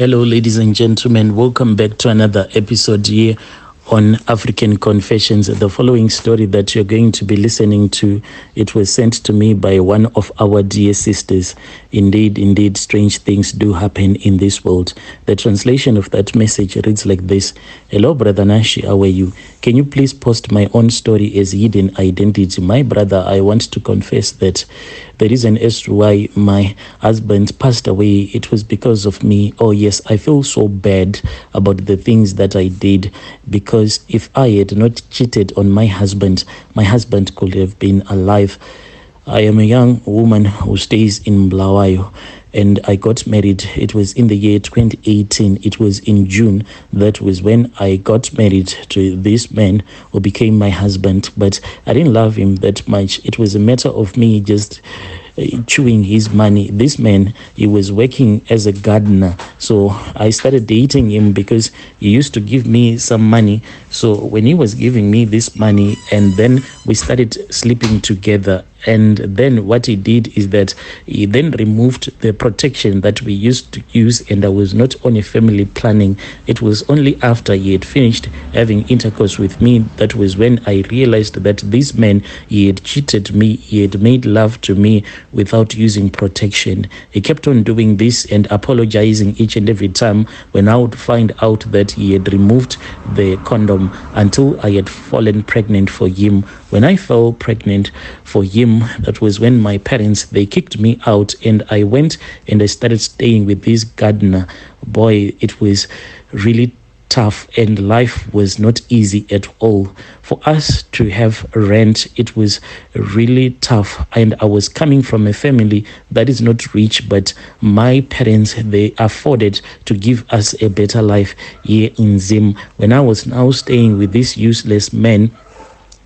Hello, ladies and gentlemen. Welcome back to another episode here on African Confessions. The following story that you're going to be listening to, it was sent to me by one of our dear sisters. Indeed, strange things do happen in this world. The translation of that message reads like this. Hello, Brother Nashi, how are you? Can you please post my own story as hidden identity? My brother, I want to confess that the reason as to why my husband passed away, it was because of me. Oh yes, I feel so bad about the things that I did, because if I had not cheated on my husband could have been alive. I am a young woman who stays in Bulawayo, and I got married. It was in the year 2018. It was in June. That was when I got married to this man who became my husband. But I didn't love him that much. It was a matter of me just chewing his money. This man, he was working as a gardener, so I started dating him because he used to give me some money. So when he was giving me this money, and then we started sleeping together, and then what he did is that he then removed the protection that we used to use, and I was not on a family planning. It was only after he had finished having intercourse with me that was when I realized that this man, he had cheated me. He had made love to me without using protection. He kept on doing this and apologizing each and every time when I would find out that he had removed the condom, until I had fallen pregnant for him. When I fell pregnant for him, that was when my parents, they kicked me out, and I went and I started staying with this gardener. Boy, it was really tough, and life was not easy at all. For us to have rent, it was really tough, and I was coming from a family that is not rich, but my parents, they afforded to give us a better life here in Zim. When I was now staying with this useless man,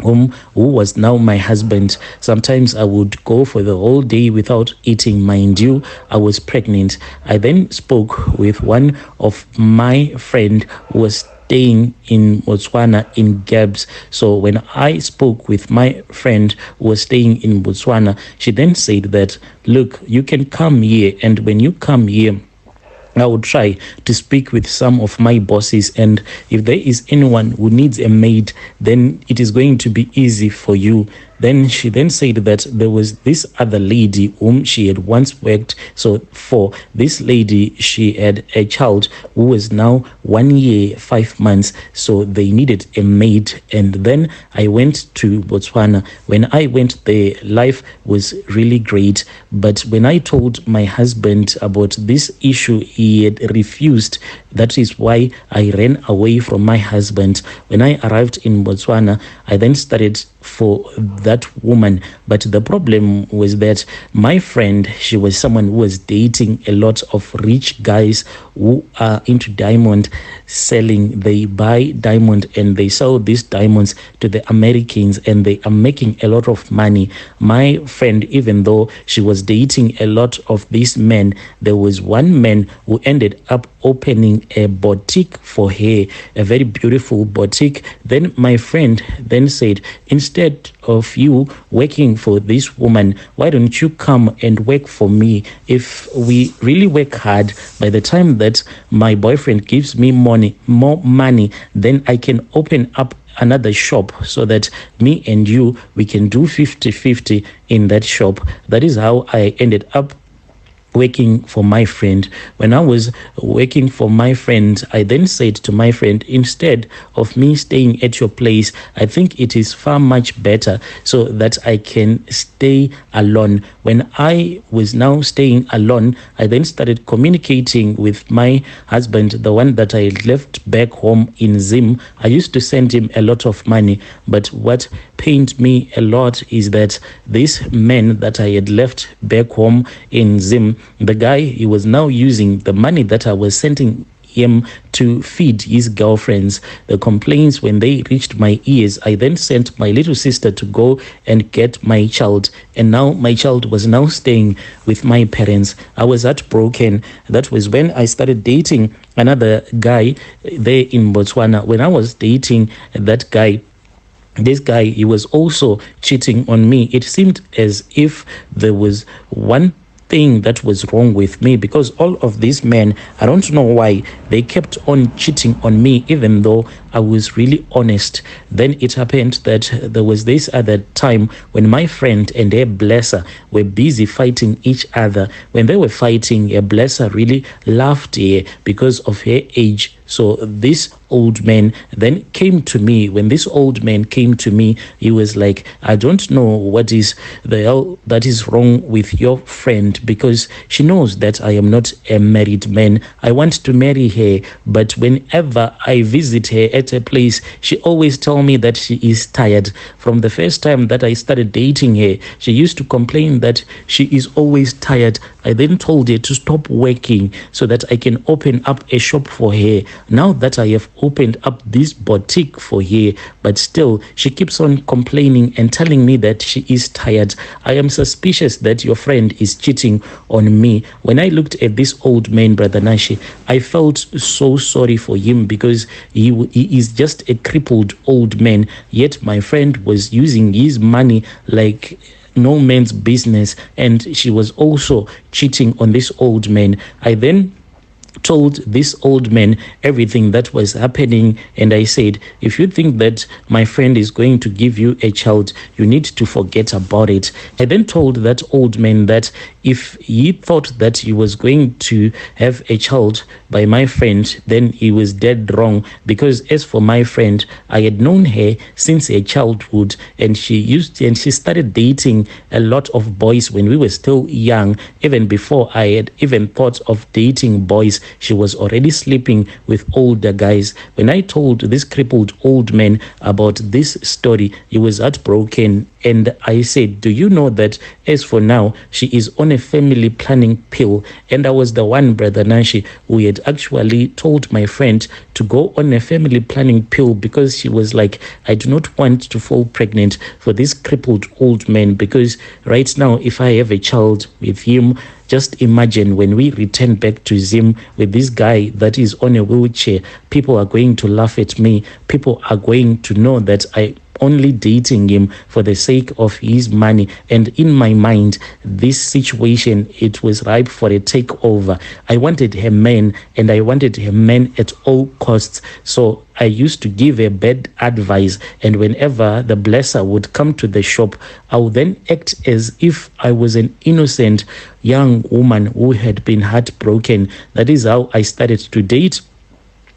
who was now my husband, sometimes I would go for the whole day without eating. Mind you, I was pregnant. I then spoke with one of my friend who was staying in Botswana in Gabs. So when I spoke with my friend who was staying in Botswana, she then said that, look, you can come here, and when you come here, I would try to speak with some of my bosses, and if there is anyone who needs a maid, then it is going to be easy for you. Then she then said that there was this other lady whom she had once worked. So for this lady, she had a child who was now 1 year, 5 months. So they needed a maid. And then I went to Botswana. When I went there, life was really great. But when I told my husband about this issue, he had refused. That is why I ran away from my husband. When I arrived in Botswana, I then started for that woman. But the problem was that my friend, she was someone who was dating a lot of rich guys who are into diamond selling. They buy diamond and they sell these diamonds to the Americans, and they are making a lot of money. My friend, even though she was dating a lot of these men, there was one man who ended up opening a boutique for her, a very beautiful boutique. Then my friend then said, instead of you working for this woman, why don't you come and work for me? If we really work hard, by the time that my boyfriend gives me more money, then I can open up another shop so that me and you, we can do 50-50 in that shop. That is how I ended up working for my friend. When I was working for my friend, I then said to my friend, instead of me staying at your place, I think it is far much better so that I can stay alone. When I was now staying alone, I then started communicating with my husband, the one that I left back home in Zim. I used to send him a lot of money, but what pained me a lot is that this man that I had left back home in Zim, the guy, he was now using the money that I was sending him to feed his girlfriends. The complaints, when they reached my ears, I then sent my little sister to go and get my child, and now my child was now staying with my parents. I was heartbroken. That was when I started dating another guy there in Botswana. When I was dating that guy, this guy, he was also cheating on me. It seemed as if there was one thing that was wrong with me, because all of these men, I don't know why, they kept on cheating on me, even though I was really honest. Then it happened that there was this other time when my friend and her blesser were busy fighting each other. When they were fighting, her blesser really loved her because of her age. So this old man then came to me. When this old man came to me, he was like, I don't know what is the hell that is wrong with your friend, because she knows that I am not a married man. I want to marry her, but whenever I visit her at a place, she always tell me that she is tired. From the first time that I started dating her, she used to complain that she is always tired. I then told her to stop working so that I can open up a shop for her. Now that I have opened up this boutique for her, but still she keeps on complaining and telling me that she is tired. I am suspicious that your friend is cheating on me. When I looked at this old man, Brother Nashi, I felt so sorry for him, because he is just a crippled old man, yet my friend was using his money like no man's business, and she was also cheating on this old man. I then told this old man everything that was happening, and I said, if you think that my friend is going to give you a child, you need to forget about it. I then told that old man that if he thought that he was going to have a child by my friend, then he was dead wrong, because as for my friend, I had known her since her childhood, and she started dating a lot of boys when we were still young. Even before I had even thought of dating boys, she was already sleeping with older guys. When I told this crippled old man about this story, he was heartbroken, and I said, do you know that as for now, she is on a family planning pill? And I was the one, Brother Nashi, who had actually told my friend to go on a family planning pill, because she was like, I do not want to fall pregnant for this crippled old man, because right now, if I have a child with him, just imagine when we return back to Zim with this guy that is on a wheelchair, people are going to laugh at me. People are going to know that I only dating him for the sake of his money. And in my mind, this situation, it was ripe for a takeover. I wanted her man, and I wanted her man at all costs. So I used to give her bad advice, and whenever the blesser would come to the shop, I would then act as if I was an innocent young woman who had been heartbroken. That is how I started to date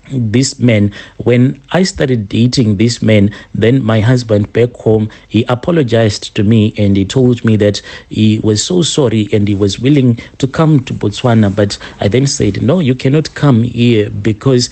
this man. When I started dating this man, then my husband back home, he apologized to me, and he told me that he was so sorry and he was willing to come to Botswana. But I then said, no, you cannot come here, because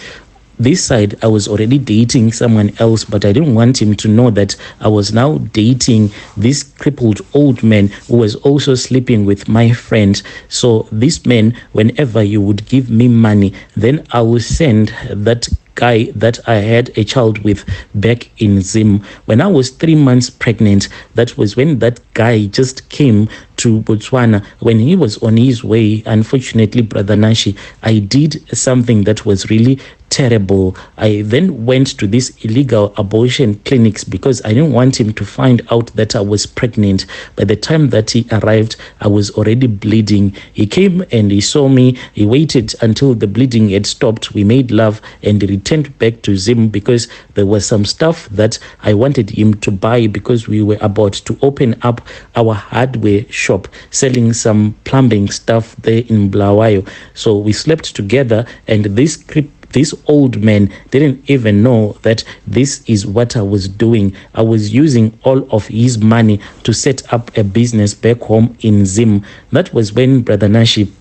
this side I was already dating someone else, but I didn't want him to know that I was now dating this crippled old man who was also sleeping with my friend. So this man, whenever you would give me money, then I will send that guy that I had a child with back in Zim. When I was 3 months pregnant, that was when that guy just came to Botswana. When he was on his way, unfortunately, Brother Nashi, I did something that was really terrible. I then went to these illegal abortion clinics because I didn't want him to find out that I was pregnant. By the time that he arrived, I was already bleeding. He came and he saw me. He waited until the bleeding had stopped. We made love, and he returned back to Zim because there was some stuff that I wanted him to buy, because we were about to open up our hardware shop selling some plumbing stuff there in Bulawayo. So we slept together, and this old man didn't even know that this is what I was doing. I was using all of his money to set up a business back home in Zim. That was when, Brother Nashi,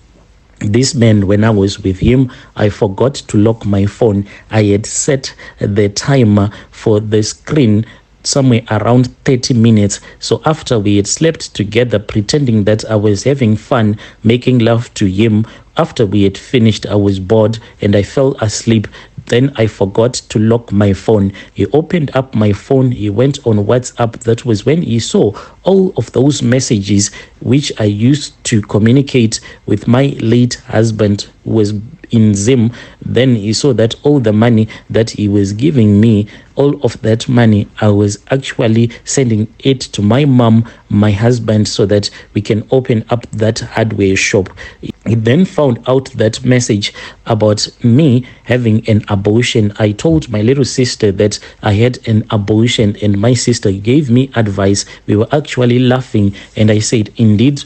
this man, when I was with him, I forgot to lock my phone. I had set the timer for the screen somewhere around 30 minutes. So after we had slept together, pretending that I was having fun, making love to him, after we had finished, I was bored and I fell asleep. Then I forgot to lock my phone. He opened up my phone. He went on WhatsApp. That was when he saw all of those messages which I used to communicate with my late husband, who was in Zim, then he saw that all the money that he was giving me, all of that money, I was actually sending it to my mom, my husband, so that we can open up that hardware shop. He then found out that message about me having an abortion. I told my little sister that I had an abortion, and my sister gave me advice. We were actually laughing, and I said, indeed,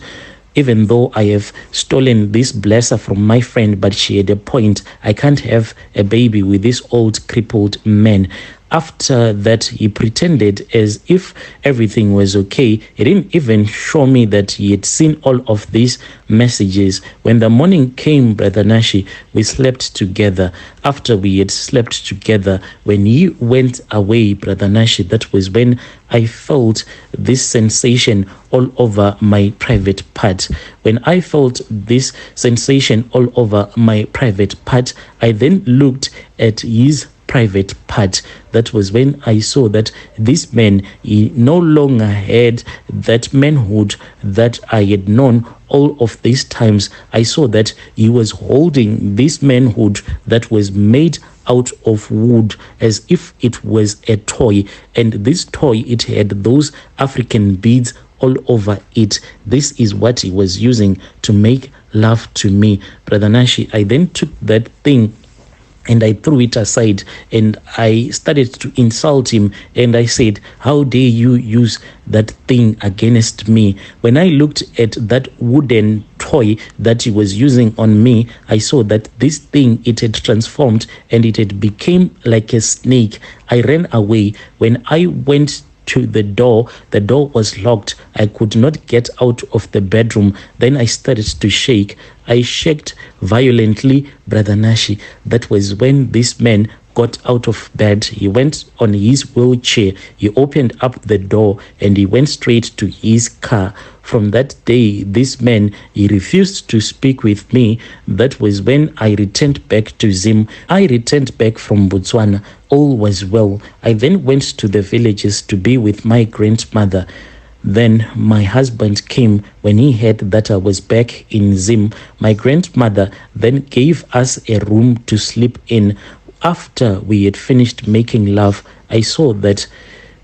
even though I have stolen this blesser from my friend, but she had a point. I can't have a baby with this old crippled man. After that, he pretended as if everything was okay. He didn't even show me that he had seen all of these messages. When the morning came, Brother Nashi, we slept together. After we had slept together, when he went away, Brother Nashi, that was when I felt this sensation all over my private part. When I felt this sensation all over my private part, I then looked at his private part. That was when I saw that this man, he no longer had that manhood that I had known all of these times. I saw that he was holding this manhood that was made out of wood as if it was a toy, and this toy, it had those African beads all over it. This is what he was using to make love to me, Brother Nashi. I then took that thing and I threw it aside, and I started to insult him, and I said, how dare you use that thing against me? When I looked at that wooden toy that he was using on me, I saw that this thing, it had transformed and it had become like a snake. I ran away. When I went to the door was locked. I could not get out of the bedroom. Then I started to shake. I shook violently, Brother Nashi. That was when this man got out of bed. He went on his wheelchair. He opened up the door and he went straight to his car. From that day, this man, he refused to speak with me. That was when I returned back to Zim. I returned back from Botswana. All was well. I then went to the villages to be with my grandmother. Then my husband came. When he heard that I was back in Zim, my grandmother then gave us a room to sleep in. After we had finished making love, I saw that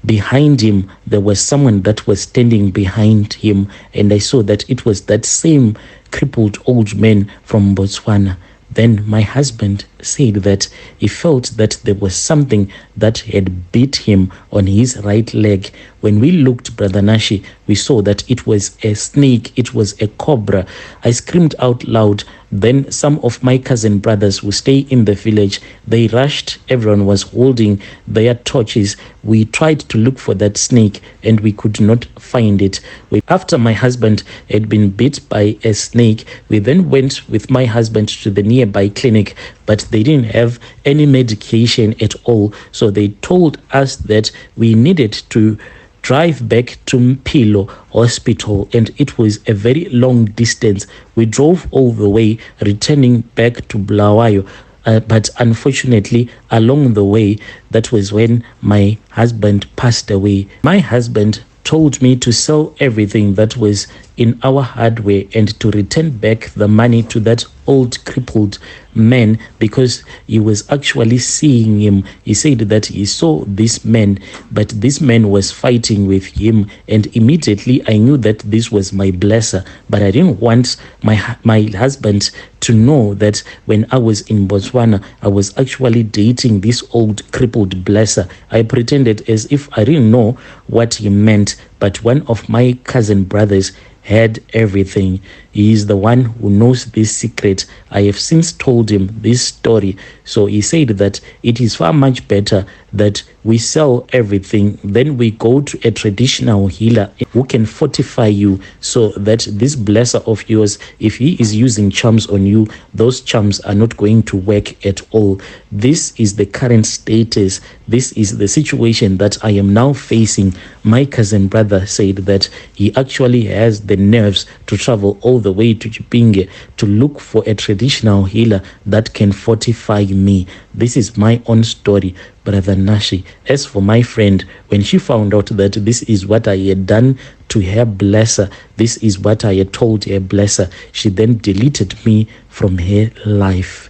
behind him there was someone that was standing behind him, and I saw that it was that same crippled old man from Botswana. Then my husband said that he felt that there was something that had beat him on his right leg. When we looked, Brother Nashi, we saw that it was a snake, it was a cobra. I screamed out loud. Then some of my cousin brothers who stay in the village, they rushed. Everyone was holding their torches. We tried to look for that snake and we could not find it. After my husband had been bit by a snake, we then went with my husband to the nearby clinic, but they didn't have any medication at all. So they told us that we needed to drive back to Mpilo Hospital, and it was a very long distance. We drove all the way, returning back to Bulawayo. But unfortunately, along the way, that was when my husband passed away. My husband told me to sell everything that was in our hardware and to return back the money to that old crippled man, because he was actually seeing him. He said that he saw this man, but this man was fighting with him, and immediately I knew that this was my blesser. But I didn't want my husband to know that when I was in Botswana, I was actually dating this old crippled blesser. I pretended as if I didn't know what he meant, but one of my cousin brothers had everything. He is the one who knows this secret. I have since told him this story. So he said that it is far much better that we sell everything, then we go to a traditional healer who can fortify you, so that this blesser of yours, if he is using charms on you, those charms are not going to work at all. This is the current status. This is the situation that I am now facing. My cousin brother said that he actually has the nerves to travel all the way to Chipinge to look for a traditional healer that can fortify me. This is my own story, Brother Nashi. As for my friend, when she found out that this is what I had done to her blesser, this is what I had told her blesser, she then deleted me from her life.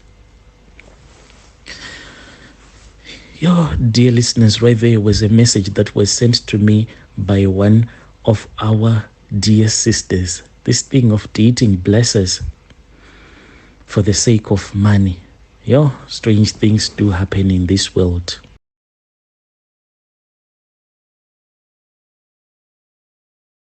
Yo, dear listeners, right there was a message that was sent to me by one of our dear sisters. This thing of dating blessers for the sake of money. Yo, strange things do happen in this world.